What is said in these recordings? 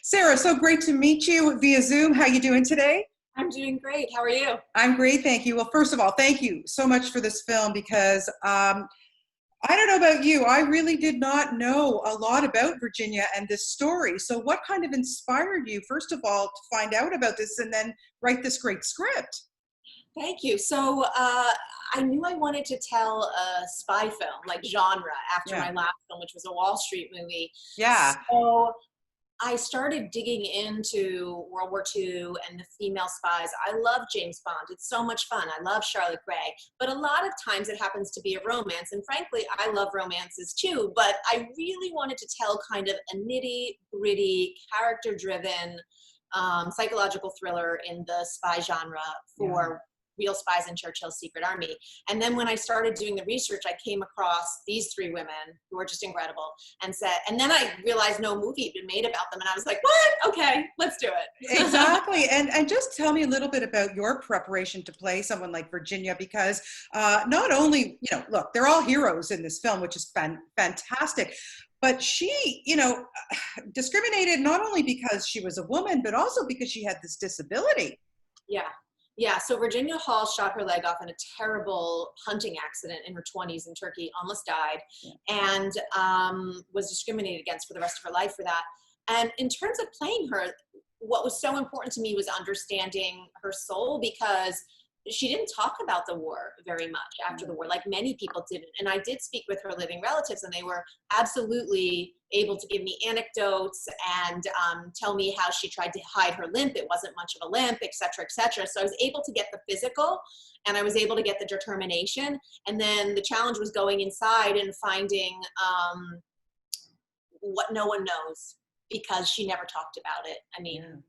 Sarah, so great to meet you via Zoom. How you doing today? I'm doing great. How are you? I'm great, thank you. Well, first of all, thank you so much for this film because I don't know about you, I really did not know a lot about Virginia and this story. So what kind of inspired you, first of all, to find out about this and then write this great script? Thank you. I knew I wanted to tell a spy film, like genre, after Yeah, my last film, which was a Wall Street movie. yeah, So I started digging into World War II and the female spies. I love James Bond. It's so much fun. I love Charlotte Gray. But a lot of times it happens to be a romance. And frankly, I love romances too. But I really wanted to tell kind of a nitty-gritty, character-driven psychological thriller in the spy genre yeah. for real spies in Churchill's secret army. And then when I started doing the research, I came across these three women who were just incredible and then I realized no movie had been made about them. And I was like, what? Okay, let's do it. Exactly. And just tell me a little bit about your preparation to play someone like Virginia, because not only, look, they're all heroes in this film, which is fantastic. But she, discriminated not only because she was a woman, but also because she had this disability. Yeah. Yeah, so Virginia Hall shot her leg off in a terrible hunting accident in her 20s in Turkey, almost died, and was discriminated against for the rest of her life for that. And in terms of playing her, what was so important to me was understanding her soul, because she didn't talk about the war very much after the war, like many people didn't. And I did speak with her living relatives, and they were absolutely able to give me anecdotes and tell me how she tried to hide her limp. It wasn't much of a limp, et cetera, et cetera. So I was able to get the physical, and I was able to get the determination. And then the challenge was going inside and finding what no one knows, because she never talked about it. I mean,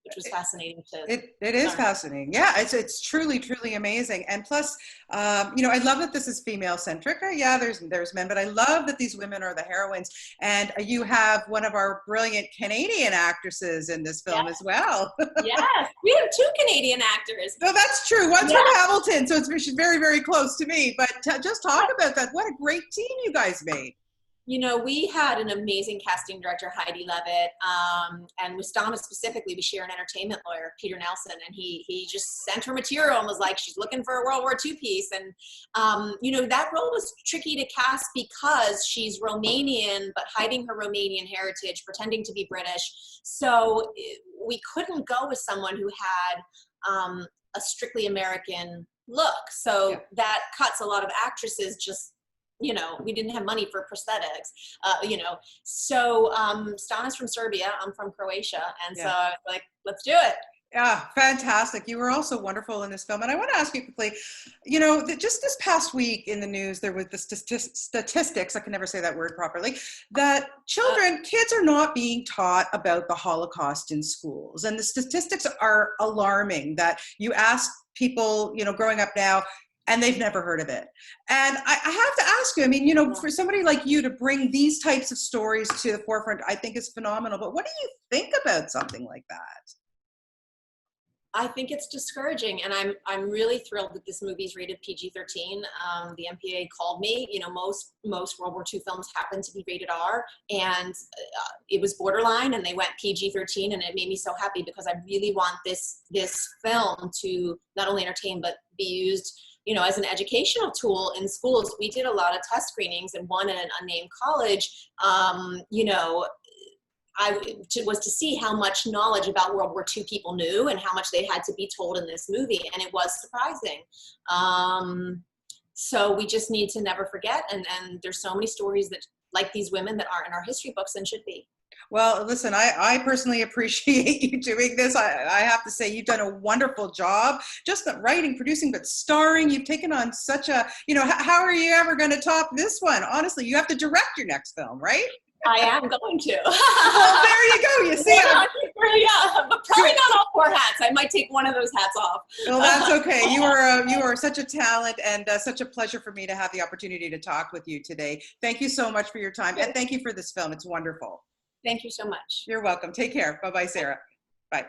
which was fascinating to It is learn. fascinating. Yeah, it's truly, truly amazing. And plus, I love that this is female centric. Yeah, there's men, but I love that these women are the heroines. And you have one of our brilliant Canadian actresses in this film as well. Yes, we have two Canadian actors. No, that's true. One's from Hamilton, so she's very, very close to me. But just talk about that. What a great team you guys made. We had an amazing casting director, Heidi Levitt, and with Stana specifically, we share an entertainment lawyer, Peter Nelson, and he just sent her material and was like, she's looking for a World War II piece. And, that role was tricky to cast because she's Romanian, but hiding her Romanian heritage, pretending to be British. So we couldn't go with someone who had a strictly American look. So that cuts a lot of actresses just, we didn't have money for prosthetics, So Stana's from Serbia, I'm from Croatia. And so I was like, let's do it. Yeah, fantastic. You were also wonderful in this film. And I want to ask you quickly, just this past week in the news, there was the statistics, I can never say that word properly, that kids are not being taught about the Holocaust in schools. And the statistics are alarming, that you ask people, growing up now, and they've never heard of it. And I have to ask you, for somebody like you to bring these types of stories to the forefront, I think is phenomenal. But what do you think about something like that? I think it's discouraging, and I'm really thrilled that this movie's rated PG-13. The MPA called me. Most World War II films happen to be rated R, and it was borderline, and they went PG-13, and it made me so happy, because I really want this film to not only entertain but be used, as an educational tool in schools. We did a lot of test screenings, and one at an unnamed college, was to see how much knowledge about World War II people knew and how much they had to be told in this movie, and it was surprising. So we just need to never forget, and there's so many stories that, like these women, that aren't in our history books and should be. Well, listen, I personally appreciate you doing this. I have to say, you've done a wonderful job, just not writing, producing, but starring. You've taken on such a, how are you ever going to top this one? Honestly, you have to direct your next film, right? I am going to. Well, there you go. You see, but probably not all four hats. I might take one of those hats off. Well, that's okay. You are such a talent, and such a pleasure for me to have the opportunity to talk with you today. Thank you so much for your time, and thank you for this film. It's wonderful. Thank you so much. You're welcome. Take care. Bye-bye, Sarah. Bye.